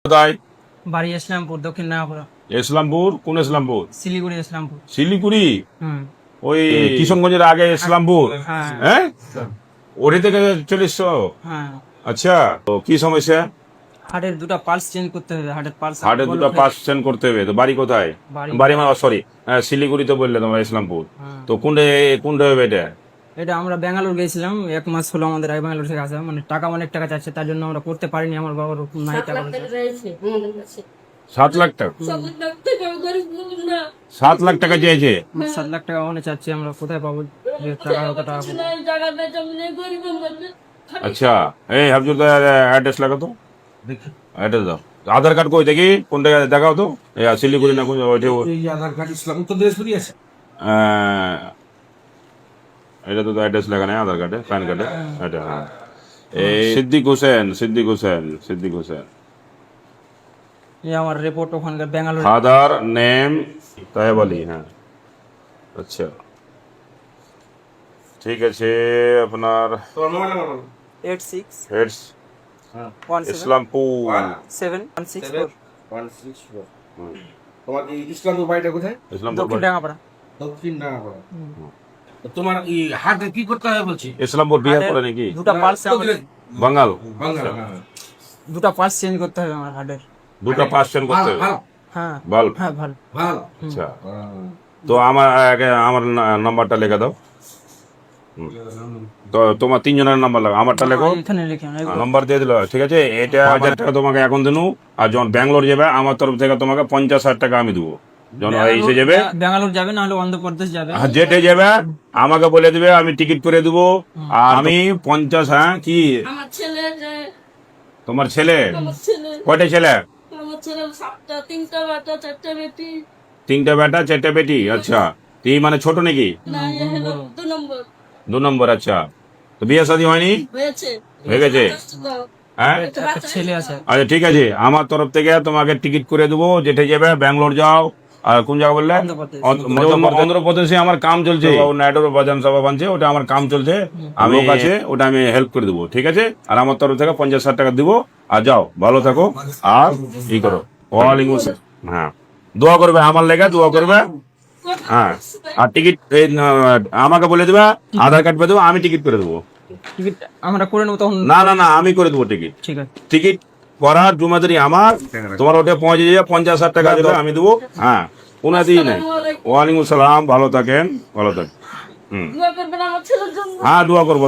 কোথায়? বাড়ি ইসলামপুর, দক্ষিণ নাগাপুরা। ইসলামপুর? কোন ইসলামপুর? শিলিগুড়ি ইসলামপুর। শিলিগুড়ি? হুম। ওই কিশনগঞ্জের আগে ইসলামপুর? হ্যাঁ হ্যাঁ, ওটি থেকে চলে এসছো? হ্যাঁ। আচ্ছা, তো কি সমস্যা? হার্টের দুটো পালস চেঞ্জ করতে হবে। হার্টের দুটো পার্সেন্ট করতে হবে। তো বাড়ি কোথায়? বাড়ি মানে সরি, শিলিগুড়ি তো বললে তোমরা, ইসলামপুর। হ্যাঁ। তো কোনটা হবে এটা? এটা আমরা ব্যাঙ্গালোর গেছিলাম, 1 মাস হলো আমাদের ব্যাঙ্গালোর থেকে আসা। মানে টাকা অনেক টাকা চাচ্ছে, তার জন্য আমরা করতে পারিনি। আমার বাবার নাই টাকা। 7 লাখ টাকা? 7 লাখ টাকা চেয়েছে? 7 লাখ টাকা অনেক চাচ্ছে, আমরা কোথায় পাবো যে টাকা অত টাকা পাবো? আচ্ছা, এই হাফজুর অ্যাড্রেস লাগা তো, অ্যাড্রেস দাও। আধার কার্ড কই দেখি, কোনটা দেখাও তো। এই শিলিগুড়ি না কোন ওইটা? এই আধার কার্ড ইসলাম উত্তর দিনাজপুরই আছে। এটা তো অ্যাড্রেস লেখা নেই আধার কার্ডে, প্যান কার্ডে। এটা হ্যাঁ, এই সিদ্দিক হোসেন। এই আমার রিপোর্ট ওখানকার ব্যাঙ্গালোর। Father name Taheb Ali. হ্যাঁ, আচ্ছা ঠিক আছে। আপনার তোমার মোবাইল নাম্বার বলো। 86 হেডস 17 ইসলামপুর। 7164 164। তোমার এই ইসলামপুর বাড়িটা কোথায়? ইসলামপুর দক্ষিণ ডাঙ্গাপাড়া। দক্ষিণ ডাঙ্গাপাড়া। তো তোমার এই হার্টে কি করতে হবে বলছি? ইসলামপুর বিহার করে নাকি? দুটো পালস বাঙ্গাল? বাংলা। দুটো পালস চেঞ্জ করতে হবে আমার হার্টের। দুটো পার্সেন্ট করতে হবে। ভালো হ্যাঁ বাল্ব? হ্যাঁ ভালো। ভালো। আচ্ছা, তো আমার নাম্বারটা লিখে দাও। তো তোমার 3 জনের নাম্বার লাগবে, আমারটা লেখো। এখানে লিখে নাম্বার দিয়ে দিল, ঠিক আছে। এটা 1000 টাকা তোমাকে এখন দিনু। আর যখন ব্যাঙ্গালোর যাবে আমার তরফ থেকে তোমাকে 50,000 টাকা আমি দেবো। যখন এসে যাবে, ব্যাঙ্গালোর যাবে, না হলে অন্ধ্রপ্রদেশ যাবে। যেটে যাবে আমাকে বলে দিবে, আমি টিকিট করে দেবো। আর আমি 50, হ্যাঁ কি আমার ছেলে তোমার ছেলে? আমার ছেলে কয়টা ছেলে? আমার ছেলে 7টা, 3টা বাচ্চা, 4টা বেটি। 3টা বেটা 4টা বেটি। আচ্ছা, তুই মানে ছোট নাকি? না, এ হলো 2 নম্বর। 2 নম্বর। আচ্ছা, তো বিয়ে শাদী হয়নি? হয়েছে। হয়ে গেছে? হ্যাঁ, একটা ছেলে আছে। আচ্ছা ঠিক আছে, আমার তরফ থেকে তোমাকে টিকিট করে দেবো। যেটা যাবে ব্যাঙ্গালোর যাও। আর কোন জায়গা বললে? অন্ধ্রপ্রদেশ। অন্ধ্রপ্রদেশে আমার কাম চলছে, নাইডোর বাজান সভা বানছে, ওটা আমার কাম চলছে। আমি লোক আছে, ওটা আমি হেল্প করে দেবো, ঠিক আছে। আর আমার তরফ থেকে 50,000 টাকা দিব। আর যাও, ভালো থাকো। আর ই করো। ওয়ালাইকুম আসসালাম। হ্যাঁ, দোয়া করবে আমার লেগে, দোয়া করবে। হ্যাঁ, আর টিকিট আমাকে বলে দেবে, আধার কার্ড পেয়ে দেবো, আমি টিকিট করে দেবো। টিকিট আমরা করে নেবো তখন। না, আমি করে দেবো টিকিট। ঠিক আছে। টিকিট করার জুমাদারি আমার। তোমার ওটা পৌঁছে যাবে, 50,000 টাকা দেবে, আমি দেবো। হ্যাঁ, কোনো দিই নাই। ওয়ালাইকুম আসসালাম, ভালো থাকেন। হুম, দোয়া করবেন আমার ছেলের জন্য। হ্যাঁ, দোয়া করবো।